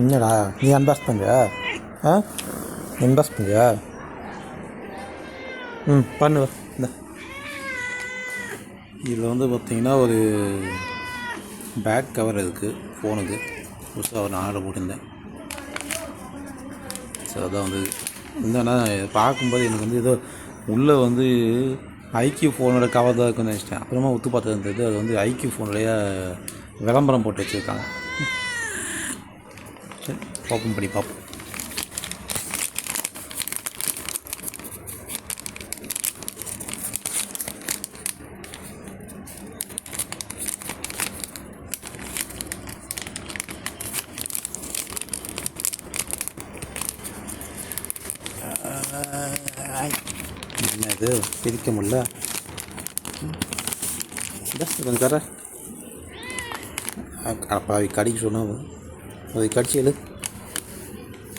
என்னடா நீ அன்பாக்ஸ் பண்ணுறியா? ஆ அன்பாக்ஸ் பண்ணுறியா? பண்ணுவ. இந்த இதில் வந்து பார்த்திங்கன்னா ஒரு பேக் கவர் இருக்குது ஃபோனுக்கு. புதுசாக ஒரு ஆர்டர் போட்டிருந்தேன். ஸோ அதான் வந்து என்னன்னா பார்க்கும்போது எனக்கு வந்து ஏதோ உள்ளே வந்து ஐக்யூ ஃபோனோட கவர் தான் இருக்குன்னு நினச்சிட்டேன். அப்புறமா ஒத்து பார்த்து இருந்தது அது வந்து ஐக்யூ ஃபோனுடைய விளம்பரம் போட்டு வச்சுருக்காங்க. சரி ஓப்பன் பண்ணி பார்ப்போம். என்ன இது பிரிக்க முடியல. கொஞ்சம் தர அப்போ அது கடிக்க சொன்னால் அது கடிச்சு எழு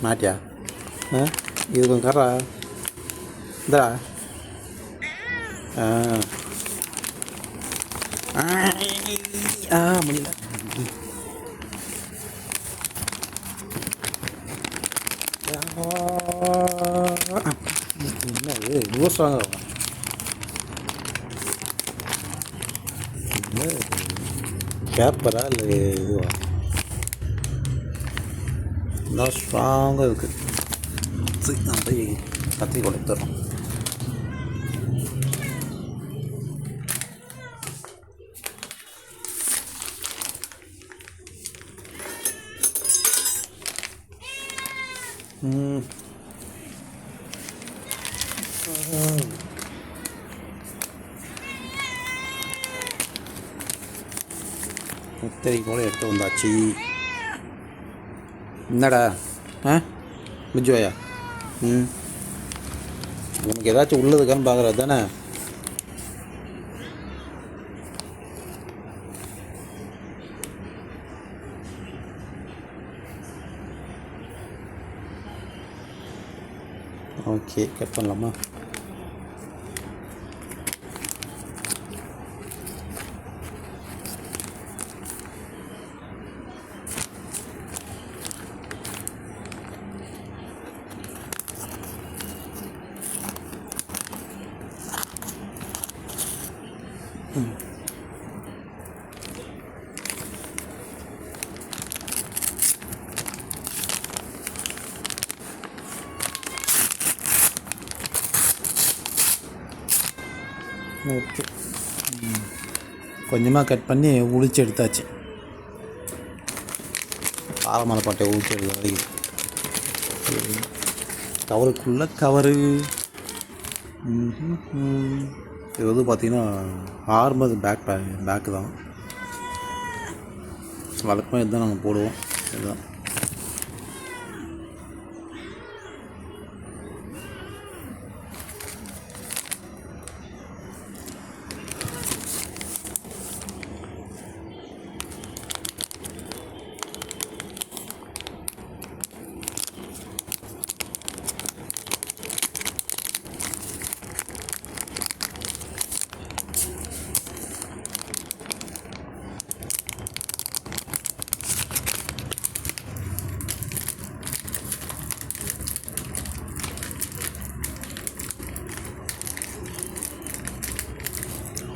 மாட்டியா? இது கொஞ்சம் கரா இந்தா. முடியல. என்னது நியூஸ் வாங்க பேப்பரா இல்லை இதுவா? நல்லா ஸ்ட்ராங்காக இருக்குது. சரி நான் போய் கத்தி கொடுத்துட்றோம். முத்திரை கூட எடுத்து வந்தாச்சு. என்னடா மிஜோயா? உனக்கு ஏதாச்சும் உள்ளதுக்கான்னு பார்க்குறது தானே? ஓகே கட் பண்ணலாமா? ஓகே கொஞ்சமாக கட் பண்ணி உளிச்சு எடுத்தாச்சு. பாலமலை பாட்டை உளிச்சு எடுத்த வரைக்கும் கவருக்குள்ளே கவரு. இது வந்து பார்த்திங்கன்னா ஆர்மர் பேக்கு தான். வழக்கமாக இதுதான் நாங்கள் போடுவோம். இதுதான்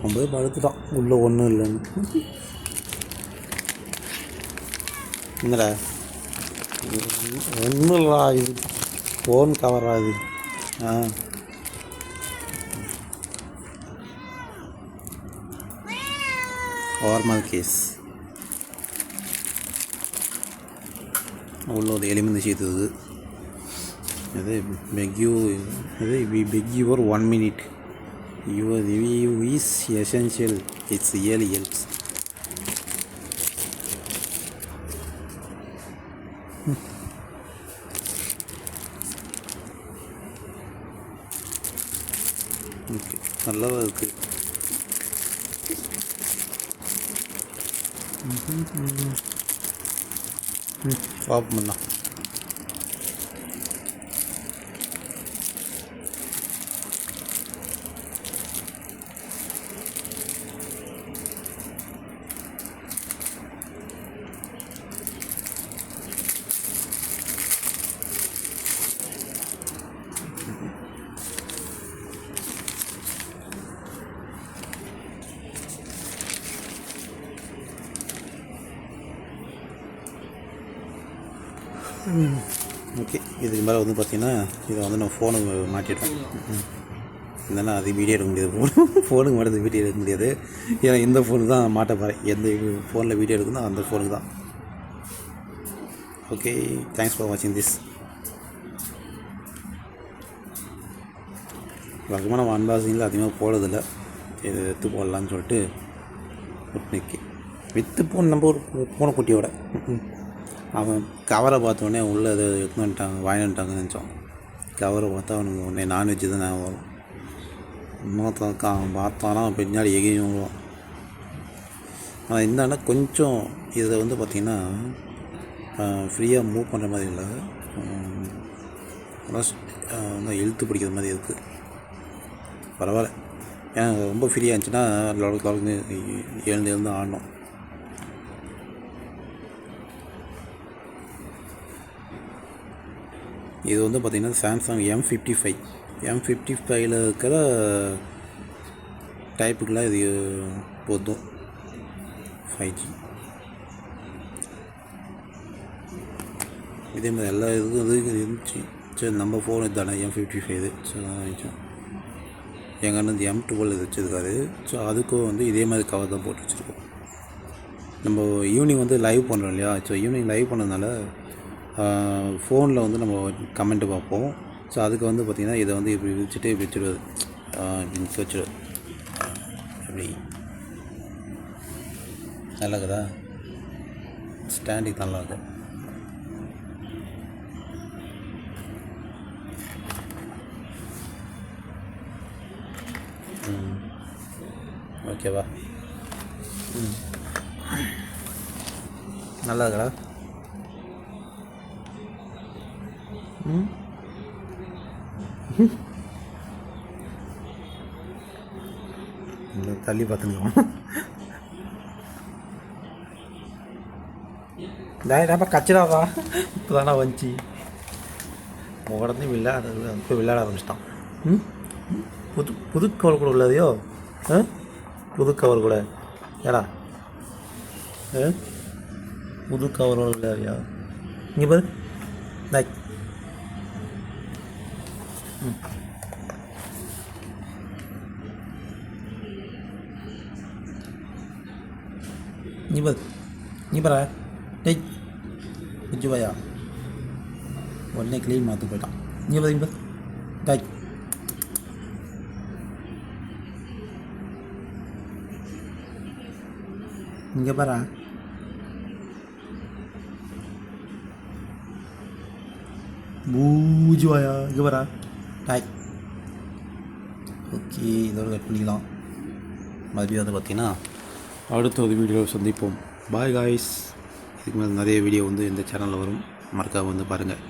ரொம்ப படுத்துட்டான். உள்ளே ஒன்றும் இல்லைன்னு. என்னடா ஒன்றும் இல்லா, இது ஃபோன் கவரா இது? நார்மல் கேஸ் உள்ள ஒரு எலிமெண்ட் செய்தது. இது beg your 1 minute. Your review is essential. It really helps. Okay நல்லா இருக்குது. ஆஃப் பண்ணா ஓகே, இதுக்கு மேலே வந்து பார்த்திங்கன்னா இதை வந்து நான் ஃபோனுக்கு மாட்டிட்டேன். இல்லைன்னா அது வீடியோ எடுக்க முடியாது. ஃபோனுக்கு மாட்டது வீடியோ எடுக்க முடியாது. ஏன்னா இந்த ஃபோனுக்கு தான் மாட்ட போகிறேன். எந்த ஃபோனில் வீடியோ எடுக்கணும் அந்த ஃபோனுக்கு தான். ஓகே, தேங்க்ஸ் ஃபார் வாட்சிங் திஸ். வழக்கமாக நம்ம அன்பாக்சிங்கில் அதிகமாக போடுறதில்ல. இது எடுத்து போடலான்னு சொல்லிட்டு இன்னைக்கு வித்து போன நம்ம ஒரு பூனைக்குட்டியோட அவன் கவரை பார்த்தோன்னே உள்ளே அதை எடுத்துன்னு வந்துட்டாங்க, வாங்கி வந்துட்டாங்கன்னு நினச்சோம். கவரை பார்த்தா அவனுக்கு உடனே நான்வெஜ்ஜு தான் ஞாபகம் வரும். இன்னொருத்தன் அவன் பார்த்தானா பின்னாடி எங்கேயும் விடுவான். ஆனால் என்னன்னா கொஞ்சம் இதில் வந்து பார்த்திங்கன்னா ஃப்ரீயாக மூவ் பண்ணுற மாதிரி இல்லை, அதான் இழுத்து பிடிக்கிற மாதிரி இருக்குது. பரவாயில்ல, ஏன்னா ரொம்ப ஃப்ரீயாக இருந்துச்சுன்னா லொடக்கு எழுந்து ஆடணும். இது வந்து பார்த்திங்கன்னா சாம்சங் M55 இருக்கிற டைப்புக்கெலாம் இது போதும். 5G இதே மாதிரி எல்லா இதுக்கும் இருந்துச்சு. சரி, நம்ம ஃபோன் இதுதானே M55. ஸோ எங்கள் அண்ணன் M12 இது வச்சுருக்காரு. ஸோ அதுக்கும் வந்து இதே மாதிரி கவர் தான் போட்டு வச்சுருக்கோம். நம்ம ஈவினிங் வந்து லைவ் பண்ணுறோம் இல்லையா? ஸோ ஈவினிங் லைவ் பண்ணதுனால ஃபோனில் வந்து நம்ம கமெண்ட்டு பார்ப்போம். ஸோ அதுக்கு வந்து பார்த்திங்கன்னா இதை வந்து இப்படி வச்சுட்டு இப்படி வச்சுடுவது, இப்படி வச்சுடுவது. அப்படி நல்லா இருக்குதா? ஸ்டாண்டிங் நல்லா இருக்கு. ஓகேவா? நல்லா இருக்கா? இல்லை, தள்ளி பார்த்துக்கலாம். டேப்பா கச்சிடாவா இப்போ தானே வந்துச்சு. உடனே விளையாட இப்போ விளையாட ஆரம்பிச்சிட்டான். புது கவர் கூட உள்ளதையோ? புது கவர் கூட ஏடா? புது கவரோட விளையாடியா? இங்கே பாரு, லைக் நீ பாரு டேய் குச்சி பாயா உடனே க்ளீன் மாற்ற போயிட்டான். நீ பாரு டாய் இங்கே பாரா பூஜுவாயா இங்கே பாரா டாய். ஓகே, இதோட கட் பண்ணிக்கலாம். மறுபடியும் வந்து பார்த்திங்கன்னா அடுத்த ஒரு வீடியோவில் சந்திப்போம். Bye guys. இதுக்கு மேலே நிறைய வீடியோ வந்து இந்த சேனலில் வரும், மறக்காம வந்து பாருங்கள்.